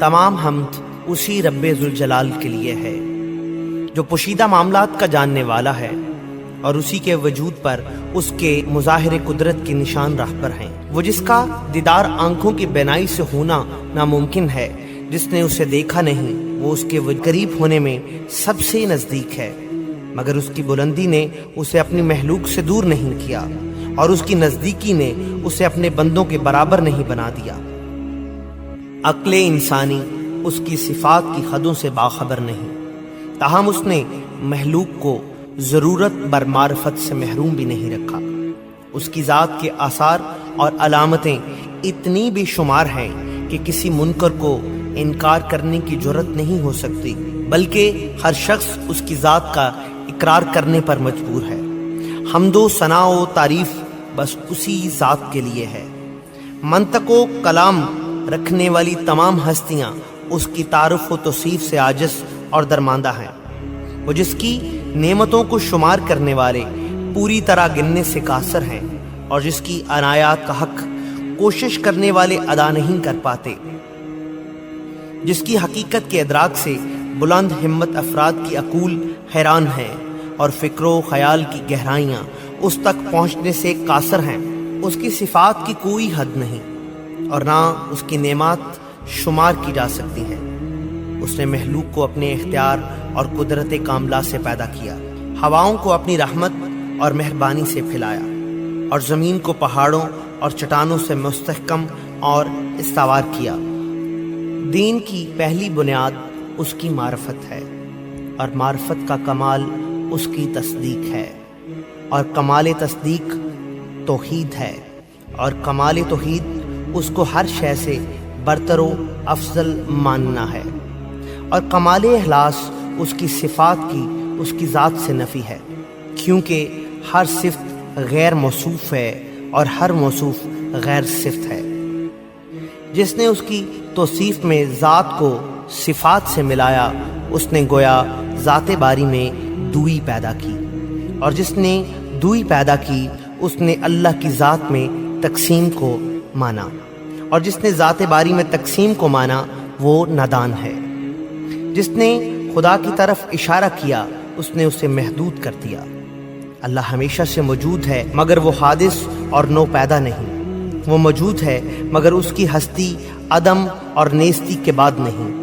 تمام حمد اسی رب ذوالجلال کے لیے ہے جو پوشیدہ معاملات کا جاننے والا ہے اور اسی کے وجود پر اس کے مظاہر قدرت کے نشان راہ پر ہیں۔ وہ جس کا دیدار آنکھوں کی بینائی سے ہونا ناممکن ہے، جس نے اسے دیکھا نہیں وہ اس کے قریب ہونے میں سب سے نزدیک ہے، مگر اس کی بلندی نے اسے اپنی مخلوق سے دور نہیں کیا اور اس کی نزدیکی نے اسے اپنے بندوں کے برابر نہیں بنا دیا۔ عقل انسانی اس کی صفات کی حدوں سے باخبر نہیں، تاہم اس نے مخلوق کو ضرورت بر معرفت سے محروم بھی نہیں رکھا۔ اس کی ذات کے آثار اور علامتیں اتنی بے شمار ہیں کہ کسی منکر کو انکار کرنے کی جرت نہیں ہو سکتی، بلکہ ہر شخص اس کی ذات کا اقرار کرنے پر مجبور ہے۔ حمد و ثنا و تعریف بس اسی ذات کے لیے ہے۔ منطق و کلام رکھنے والی تمام ہستیاں اس کی تعارف و توصیف سے عاجز اور درماندہ ہیں۔ وہ جس کی نعمتوں کو شمار کرنے والے پوری طرح گننے سے قاصر ہیں اور جس کی عنایات کا حق کوشش کرنے والے ادا نہیں کر پاتے، جس کی حقیقت کے ادراک سے بلند ہمت افراد کی عقول حیران ہیں اور فکر و خیال کی گہرائیاں اس تک پہنچنے سے قاصر ہیں۔ اس کی صفات کی کوئی حد نہیں اور نہ اس کی نعمات شمار کی جا سکتی ہیں۔ اس نے مخلوق کو اپنے اختیار اور قدرت کاملہ سے پیدا کیا، ہواؤں کو اپنی رحمت اور مہربانی سے پھیلایا اور زمین کو پہاڑوں اور چٹانوں سے مستحکم اور استوار کیا۔ دین کی پہلی بنیاد اس کی معرفت ہے اور معرفت کا کمال اس کی تصدیق ہے، اور کمال تصدیق توحید ہے، اور کمال توحید اس کو ہر شے سے برتر و افضل ماننا ہے، اور کمال اخلاص اس کی صفات کی اس کی ذات سے نفی ہے، کیونکہ ہر صفت غیر موصوف ہے اور ہر موصوف غیر صفت ہے۔ جس نے اس کی توصیف میں ذات کو صفات سے ملایا، اس نے گویا ذات باری میں دوئی پیدا کی، اور جس نے دوئی پیدا کی اس نے اللہ کی ذات میں تقسیم کو مانا، اور جس نے ذات باری میں تقسیم کو مانا وہ نادان ہے۔ جس نے خدا کی طرف اشارہ کیا اس نے اسے محدود کر دیا۔ اللہ ہمیشہ سے موجود ہے مگر وہ حادث اور نو پیدا نہیں، وہ موجود ہے مگر اس کی ہستی عدم اور نیستی کے بعد نہیں۔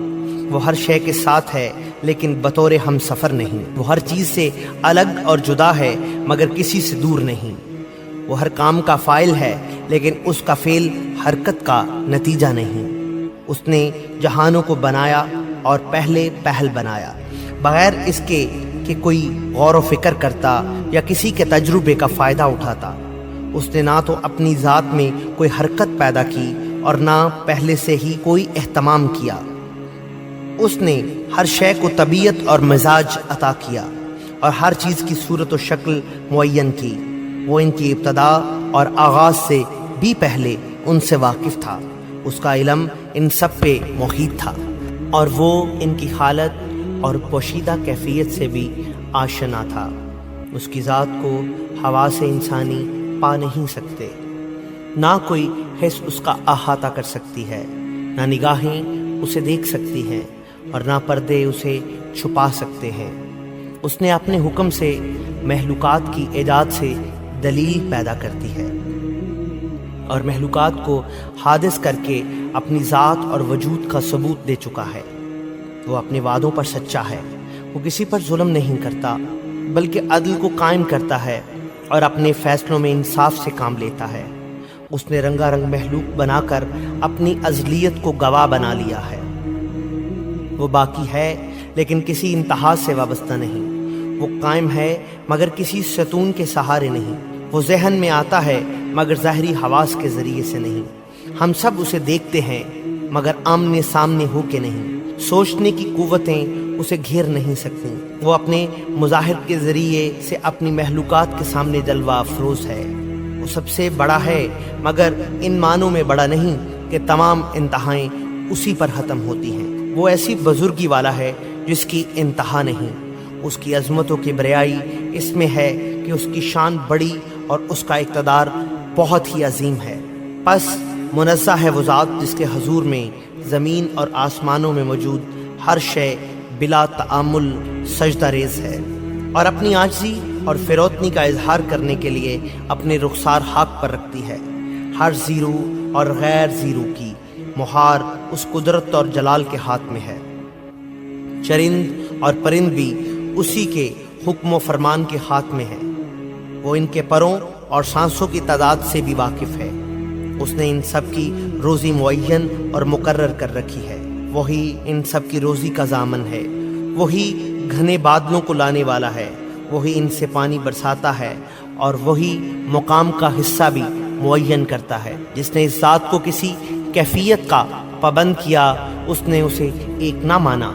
وہ ہر شے کے ساتھ ہے لیکن بطور ہم سفر نہیں۔ وہ ہر چیز سے الگ اور جدا ہے مگر کسی سے دور نہیں۔ وہ ہر کام کا فاعل ہے لیکن اس کا فعل حرکت کا نتیجہ نہیں۔ اس نے جہانوں کو بنایا اور پہلے پہل بنایا، بغیر اس کے کہ کوئی غور و فکر کرتا یا کسی کے تجربے کا فائدہ اٹھاتا۔ اس نے نہ تو اپنی ذات میں کوئی حرکت پیدا کی اور نہ پہلے سے ہی کوئی اہتمام کیا۔ اس نے ہر شے کو طبیعت اور مزاج عطا کیا اور ہر چیز کی صورت و شکل معین کی۔ وہ ان کی ابتدا اور آغاز سے بھی پہلے ان سے واقف تھا، اس کا علم ان سب پہ محیط تھا، اور وہ ان کی حالت اور پوشیدہ کیفیت سے بھی آشنا تھا۔ اس کی ذات کو حواس انسانی پا نہیں سکتے، نہ کوئی حس اس کا احاطہ کر سکتی ہے، نہ نگاہیں اسے دیکھ سکتی ہیں اور نہ پردے اسے چھپا سکتے ہیں۔ اس نے اپنے حکم سے مخلوقات کی ایجاد سے دلیل پیدا کرتی ہے اور مخلوقات کو حادث کر کے اپنی ذات اور وجود کا ثبوت دے چکا ہے۔ وہ اپنے وعدوں پر سچا ہے، وہ کسی پر ظلم نہیں کرتا بلکہ عدل کو قائم کرتا ہے اور اپنے فیصلوں میں انصاف سے کام لیتا ہے۔ اس نے رنگا رنگ مخلوق بنا کر اپنی ازلیت کو گواہ بنا لیا ہے۔ وہ باقی ہے لیکن کسی انتہا سے وابستہ نہیں، وہ قائم ہے مگر کسی ستون کے سہارے نہیں، وہ ذہن میں آتا ہے مگر ظاہری حواس کے ذریعے سے نہیں۔ ہم سب اسے دیکھتے ہیں مگر آمنے سامنے ہو کے نہیں، سوچنے کی قوتیں اسے گھیر نہیں سکتی۔ وہ اپنے مظاہر کے ذریعے سے اپنی مخلوقات کے سامنے جلوہ افروز ہے۔ وہ سب سے بڑا ہے مگر ان معنوں میں بڑا نہیں کہ تمام انتہائیں اسی پر ختم ہوتی ہیں۔ وہ ایسی بزرگی والا ہے جس کی انتہا نہیں۔ اس کی عظمت و کبریائی اس میں ہے کہ اس کی شان بڑی اور اس کا اقتدار بہت ہی عظیم ہے۔ پس منزہ ہے وہ ذات جس کے حضور میں زمین اور آسمانوں میں موجود ہر شے بلا تعامل سجدہ ریز ہے، اور اپنی عاجزی اور فروتنی کا اظہار کرنے کے لیے اپنے رخسار خاک پر رکھتی ہے۔ ہر زیرو اور غیر زیرو کی مہار اس قدرت اور جلال کے ہاتھ میں ہے۔ چرند اور پرند بھی اسی کے حکم و فرمان کے ہاتھ میں ہے۔ وہ ان کے پروں اور سانسوں کی تعداد سے بھی واقف ہے۔ اس نے ان سب کی روزی معین اور مقرر کر رکھی ہے۔ وہی ان سب کی روزی کا ضامن ہے۔ وہی گھنے بادلوں کو لانے والا ہے۔ وہی ان سے پانی برساتا ہے، اور وہی مقام کا حصہ بھی معین کرتا ہے۔ جس نے اس ذات کو کسی کیفیت کا پابند کیا، اس نے اسے ایک نہ مانا،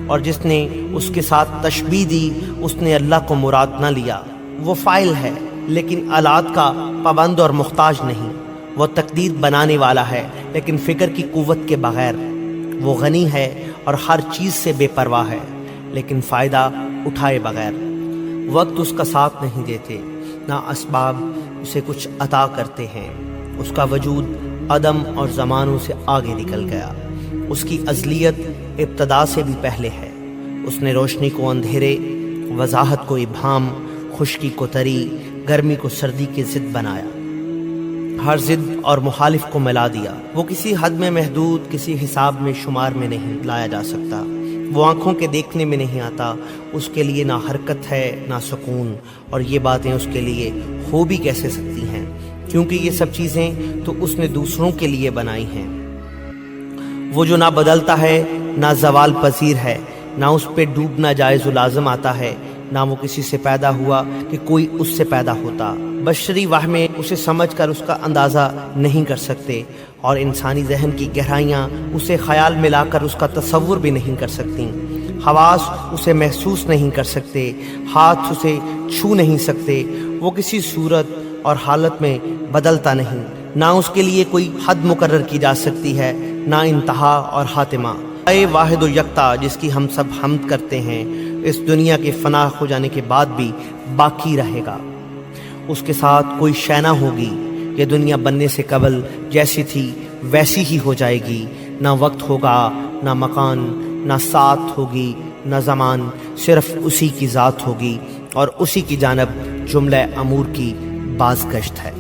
اور جس نے اس کے ساتھ تشبیہ دی، اس نے اللہ کو مراد نہ لیا۔ وہ فاعل ہے لیکن آلات کا پابند اور محتاج نہیں۔ وہ تقدیر بنانے والا ہے لیکن فکر کی قوت کے بغیر۔ وہ غنی ہے اور ہر چیز سے بے پرواہ ہے لیکن فائدہ اٹھائے بغیر۔ وقت اس کا ساتھ نہیں دیتے، نہ اسباب اسے کچھ عطا کرتے ہیں۔ اس کا وجود عدم اور زمانوں سے آگے نکل گیا۔ اس کی ازلیت ابتدا سے بھی پہلے ہے۔ اس نے روشنی کو اندھیرے، وضاحت کو ابہام، خشکی کو تری، گرمی کو سردی کی ضد بنایا۔ ہر ضد اور مخالف کو ملا دیا۔ وہ کسی حد میں محدود، کسی حساب میں شمار میں نہیں لایا جا سکتا۔ وہ آنکھوں کے دیکھنے میں نہیں آتا۔ اس کے لیے نہ حرکت ہے نہ سکون، اور یہ باتیں اس کے لیے ہو بھی کیسے سکتی ہیں، کیونکہ یہ سب چیزیں تو اس نے دوسروں کے لیے بنائی ہیں۔ وہ جو نہ بدلتا ہے نہ زوال پذیر ہے، نہ اس پہ ڈوبنا جائز و لازم آتا ہے، نہ وہ کسی سے پیدا ہوا کہ کوئی اس سے پیدا ہوتا۔ بشری وہم میں اسے سمجھ کر اس کا اندازہ نہیں کر سکتے، اور انسانی ذہن کی گہرائیاں اسے خیال میں لا کر اس کا تصور بھی نہیں کر سکتی۔ حواس اسے محسوس نہیں کر سکتے، ہاتھ اسے چھو نہیں سکتے۔ وہ کسی صورت اور حالت میں بدلتا نہیں، نہ اس کے لیے کوئی حد مقرر کی جا سکتی ہے، نہ انتہا اور خاتمہ۔ اے واحد و یکتا جس کی ہم سب حمد کرتے ہیں، اس دنیا کے فنا ہو جانے کے بعد بھی باقی رہے گا۔ اس کے ساتھ کوئی شے نہ ہوگی۔ یہ دنیا بننے سے قبل جیسی تھی ویسی ہی ہو جائے گی۔ نہ وقت ہوگا، نہ مکان، نہ ساتھ ہوگی، نہ زمان، صرف اسی کی ذات ہوگی، اور اسی کی جانب جملہ امور کی بازگشت ہے۔